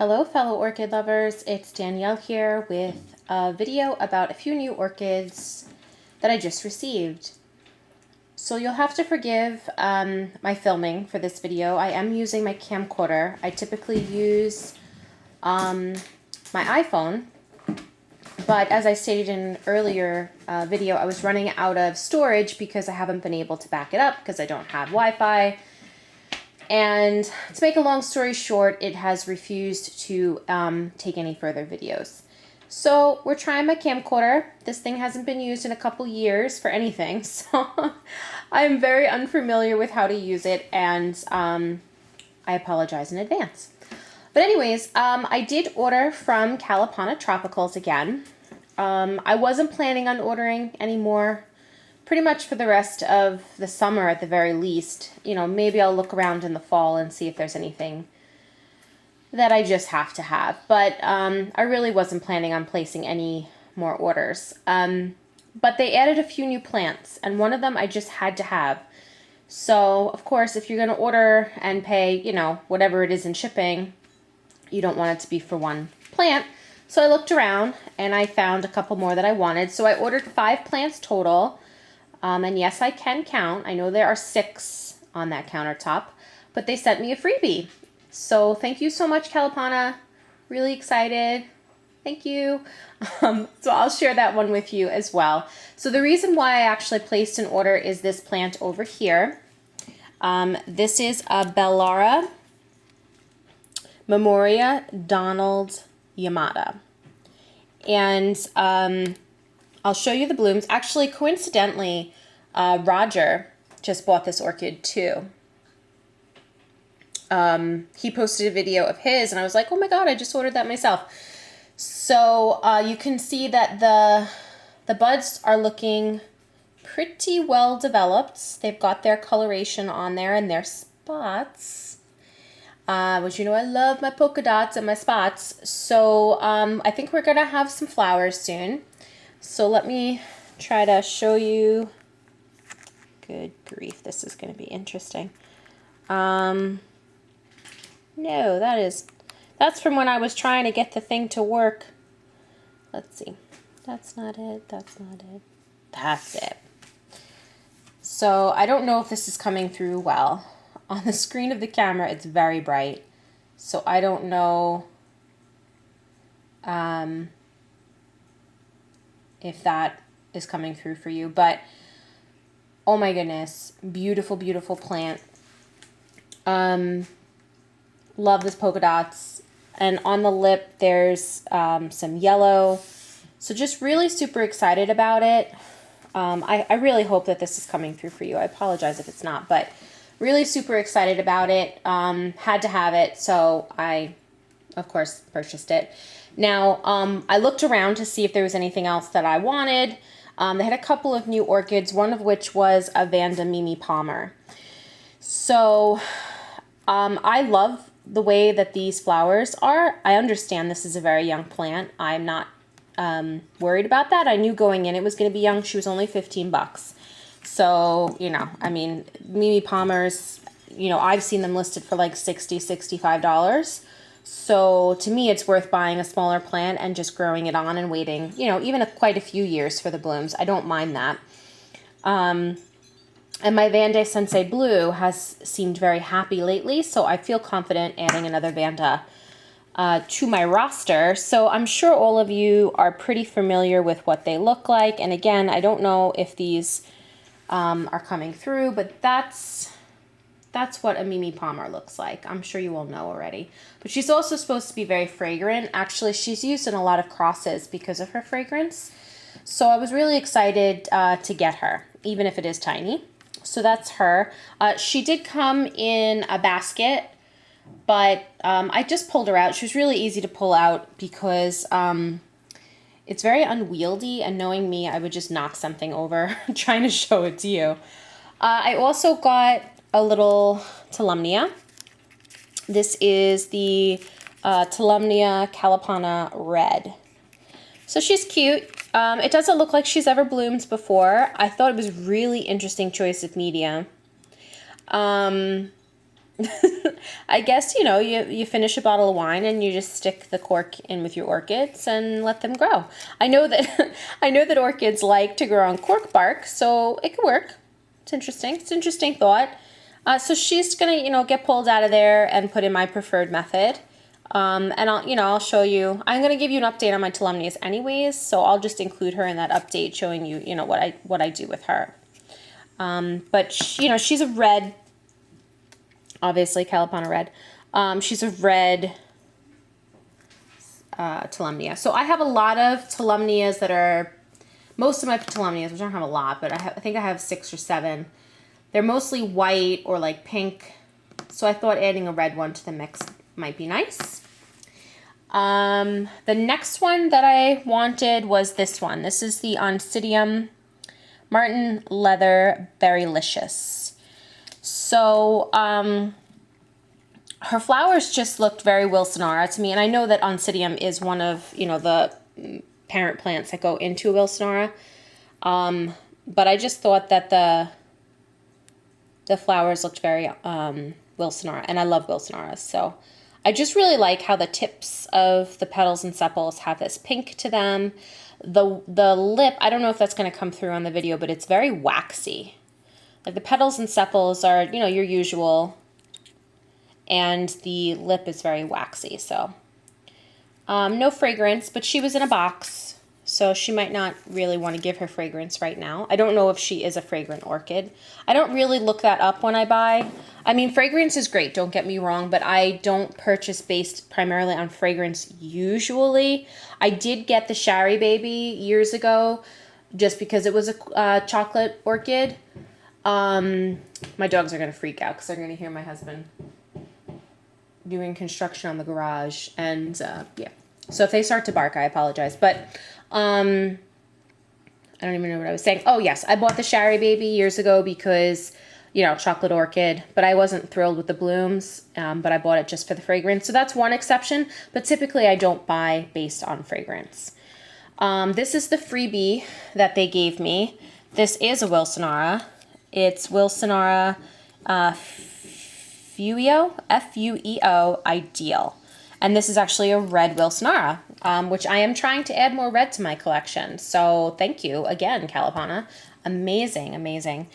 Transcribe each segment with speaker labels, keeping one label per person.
Speaker 1: Hello fellow orchid lovers, it's Danielle here with a video about a few new orchids that I just received. So you'll have to forgive my filming for this video. I am using my camcorder. I typically use my iPhone, but as I stated in an earlier video, I was running out of storage because I haven't been able to back it up because I don't have Wi-Fi. And to make a long story short, it has refused to take any further videos. So we're trying my camcorder. This thing hasn't been used in a couple years for anything, so I'm very unfamiliar with how to use it, and I apologize in advance. But anyways, I did order from Kalapana Tropicals again. I wasn't planning on ordering anymore pretty much for the rest of the summer at the very least. You know, maybe I'll look around in the fall and see if there's anything that I just have to have. But I really wasn't planning on placing any more orders. But they added a few new plants, and one of them I just had to have. So, of course, if you're going to order and pay, you know, whatever it is in shipping, you don't want it to be for one plant. So I looked around and I found a couple more that I wanted. So I ordered 5 plants total. And yes, I can count. I know there are 6 on that countertop, but they sent me a freebie. So thank you so much, Kalapana. Really excited. Thank you. So I'll share that one with you as well. So the reason why I actually placed an order is this plant over here. This is a Bllra, Memoria, Donald, Yamada. And I'll show you the blooms. Actually, coincidentally, Roger just bought this orchid too. He posted a video of his, and I was like, oh my god, I just ordered that myself. So you can see that the buds are looking pretty well developed. They've got their coloration on there and their spots. Which, you know, I love my polka dots and my spots. So I think we're gonna have some flowers soon. So let me try to show you. Good grief, this is going to be interesting. No, that's from when I was trying to get the thing to work. Let's see. That's not it. That's not it. That's it. So I don't know if this is coming through well. On the screen of the camera, it's very bright. So I don't know if that is coming through for you, but oh my goodness, beautiful, beautiful plant. Love this polka dots, and on the lip there's some yellow, so just really super excited about it. I really hope that this is coming through for you. I apologize if it's not, but really super excited about it. Had to have it, so I of course purchased it. Now, I looked around to see if there was anything else that I wanted. They had a couple of new orchids, one of which was a Vanda Mimi Palmer. So, I love the way that these flowers are. I understand this is a very young plant. I'm not worried about that. I knew going in it was going to be young. She was only 15 bucks. So, you know, I mean, Mimi Palmers, you know, I've seen them listed for like $60, $65. So to me, it's worth buying a smaller plant and just growing it on and waiting, you know, even quite a few years for the blooms. I don't mind that. And my Vanda Sensei Blue has seemed very happy lately, so I feel confident adding another Vanda to my roster. So I'm sure all of you are pretty familiar with what they look like. And again, I don't know if these are coming through, but that's what a Mimi Palmer looks like. I'm sure you all know already. But she's also supposed to be very fragrant. Actually, she's used in a lot of crosses because of her fragrance. So I was really excited to get her, even if it is tiny. So that's her. She did come in a basket, but I just pulled her out. She was really easy to pull out because it's very unwieldy, and knowing me, I would just knock something over trying to show it to you. I also got a little Tammalnia. This is the Tammalnia Kalapana Red. So she's cute. It doesn't look like she's ever bloomed before. I thought it was really interesting choice of media. I guess, you know, you finish a bottle of wine and you just stick the cork in with your orchids and let them grow. I know that I know that orchids like to grow on cork bark, so it could work. It's interesting. It's an interesting thought. So she's gonna, you know, get pulled out of there and put in my preferred method. And I'll show you. I'm gonna give you an update on my Tammalnias anyways, so I'll just include her in that update, showing you, you know, what I do with her. But she, you know, she's a red. Obviously, Kalapana Red. She's a red Tammalnia. So I have a lot of Tammalnias that are, most of my Tammalnias, which I don't have a lot, but I think I have 6 or 7. They're mostly white or like pink. So I thought adding a red one to the mix might be nice. The next one that I wanted was this one. This is the Oncidium Martin Leather Berrylicious. So, her flowers just looked very Wilsonara to me, and I know that Oncidium is one of, you know, the parent plants that go into Wilsonara, but I just thought that the flowers looked very Wilsonara, and I love Wilsonaras, so I just really like how the tips of the petals and sepals have this pink to them. The lip, I don't know if that's going to come through on the video, but it's very waxy. Like the petals and sepals are, you know, your usual, and the lip is very waxy. So no fragrance, but she was in a box, so she might not really want to give her fragrance right now. I don't know if she is a fragrant orchid. I don't really look that up when I buy. I mean, fragrance is great, don't get me wrong, but I don't purchase based primarily on fragrance usually. I did get the Shari Baby years ago just because it was a chocolate orchid. My dogs are going to freak out because they're going to hear my husband doing construction on the garage, and yeah, so if they start to bark, I apologize, but I don't even know what I was saying. Oh yes, I bought the Shari Baby years ago because, you know, chocolate orchid, but I wasn't thrilled with the blooms, but I bought it just for the fragrance, so that's one exception, but typically I don't buy based on fragrance. This is the freebie that they gave me. This is a Wilsonara. It's Wilsonara Fueo, F-U-E-O, Ideal. And this is actually a red Wilsonara, which I am trying to add more red to my collection. So thank you again, Kalapana. Amazing, amazing.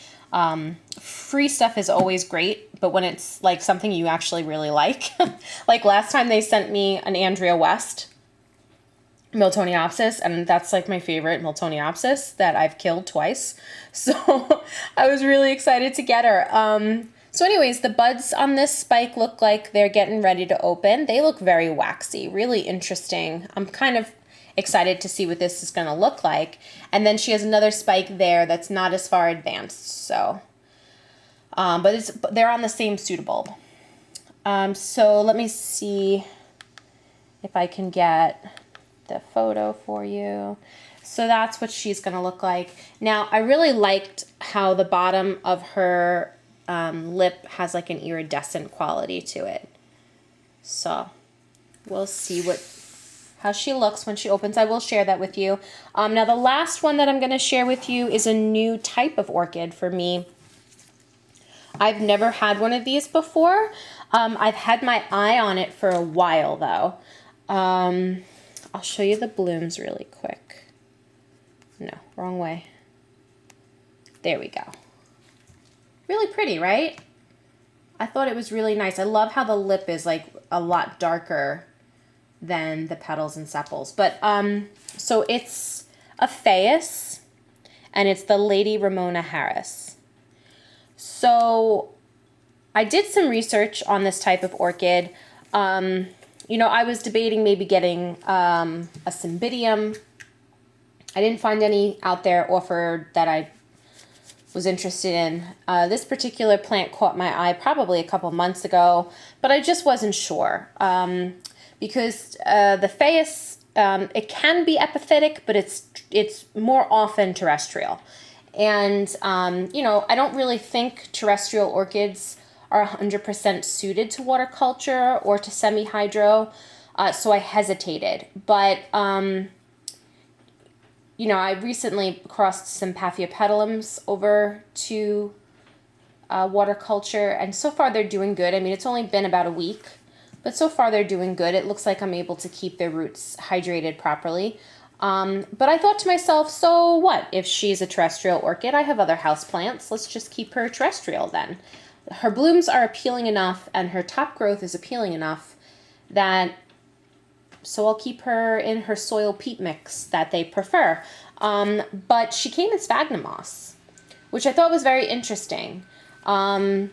Speaker 1: Free stuff is always great, but when it's like something you actually really like, like last time they sent me an Andrea West Miltoniopsis, and that's like my favorite Miltoniopsis that I've killed twice. So I was really excited to get her. So anyways, the buds on this spike look like they're getting ready to open. They look very waxy, really interesting. I'm kind of excited to see what this is going to look like. And then she has another spike there that's not as far advanced. So, but they're on the same pseudobulb. So let me see if I can get the photo for you. So that's what she's going to look like. Now, I really liked how the bottom of her lip has like an iridescent quality to it. So we'll see how she looks when she opens. I will share that with you. Now, the last one that I'm going to share with you is a new type of orchid for me. I've never had one of these before. I've had my eye on it for a while, though. I'll show you the blooms really quick. No, wrong way. There we go. Really pretty, right? I thought it was really nice. I love how the lip is like a lot darker than the petals and sepals. But, so it's a Phaius, and it's the Lady Ramona Harris. So I did some research on this type of orchid. You know, I was debating maybe getting a Cymbidium. I didn't find any out there offered that I was interested in. This particular plant caught my eye probably a couple months ago, but I just wasn't sure. Because the Phaius, it can be epiphytic, but it's more often terrestrial. And, you know, I don't really think terrestrial orchids are 100% suited to water culture or to semi-hydro, so I hesitated. But, you know, I recently crossed some Paphiopedilums over to water culture, and so far they're doing good. I mean, it's only been about a week, but so far they're doing good. It looks like I'm able to keep their roots hydrated properly. But I thought to myself, so what? If she's a terrestrial orchid, I have other houseplants. Let's just keep her terrestrial then. Her blooms are appealing enough and her top growth is appealing enough that, so I'll keep her in her soil peat mix that they prefer. But she came in sphagnum moss, which I thought was very interesting. And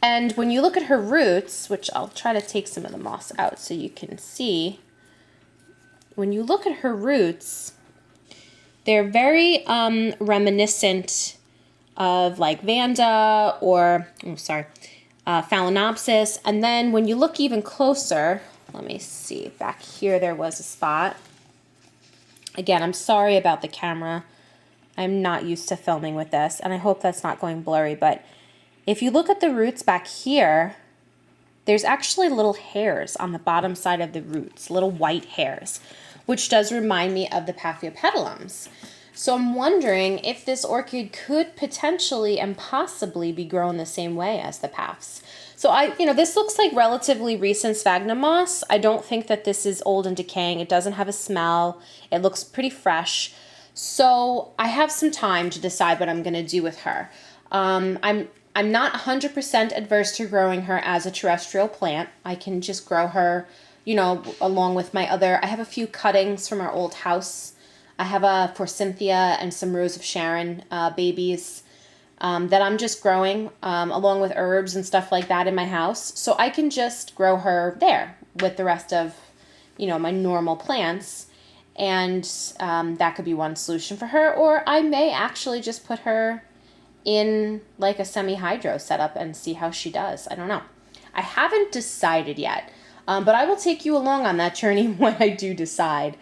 Speaker 1: when you look at her roots, which I'll try to take some of the moss out so you can see, when you look at her roots, they're very reminiscent of like Vanda or, Phalaenopsis. And then when you look even closer, let me see, back here there was a spot. Again, I'm sorry about the camera. I'm not used to filming with this, and I hope that's not going blurry, but if you look at the roots back here, there's actually little hairs on the bottom side of the roots, little white hairs, which does remind me of the Paphiopedilums. So I'm wondering if this orchid could potentially and possibly be grown the same way as the Paphs. So this looks like relatively recent sphagnum moss. I don't think that this is old and decaying. It doesn't have a smell. It looks pretty fresh. So I have some time to decide what I'm going to do with her. I'm not 100% adverse to growing her as a terrestrial plant. I can just grow her, along with my other, I have a few cuttings from our old house. I have a Forsythia and some Rose of Sharon babies that I'm just growing along with herbs and stuff like that in my house. So I can just grow her there with the rest of, my normal plants. And that could be one solution for her. Or I may actually just put her in like a semi-hydro setup and see how she does. I don't know. I haven't decided yet, but I will take you along on that journey when I do decide.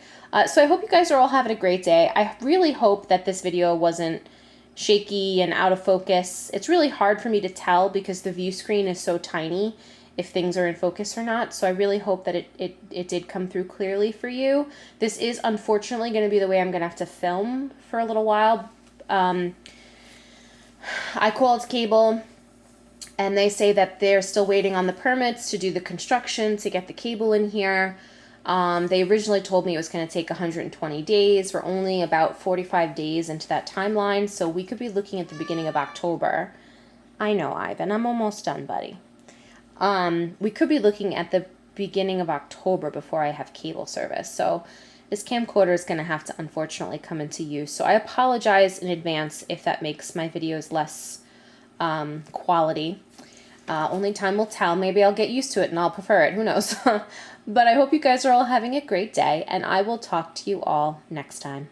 Speaker 1: So I hope you guys are all having a great day. I really hope that this video wasn't shaky and out of focus. It's really hard for me to tell because the view screen is so tiny if things are in focus or not. So I really hope that it did come through clearly for you. This is unfortunately going to be the way I'm going to have to film for a little while. I called cable and they say that they're still waiting on the permits to do the construction to get the cable in here. They originally told me it was going to take 120 days. We're only about 45 days into that timeline, so we could be looking at the beginning of October. I know, Ivan, I'm almost done, buddy. We could be looking at the beginning of October before I have cable service, so this camcorder is going to have to unfortunately come into use. So I apologize in advance if that makes my videos less quality. Only time will tell. Maybe I'll get used to it and I'll prefer it. Who knows? But I hope you guys are all having a great day, and I will talk to you all next time.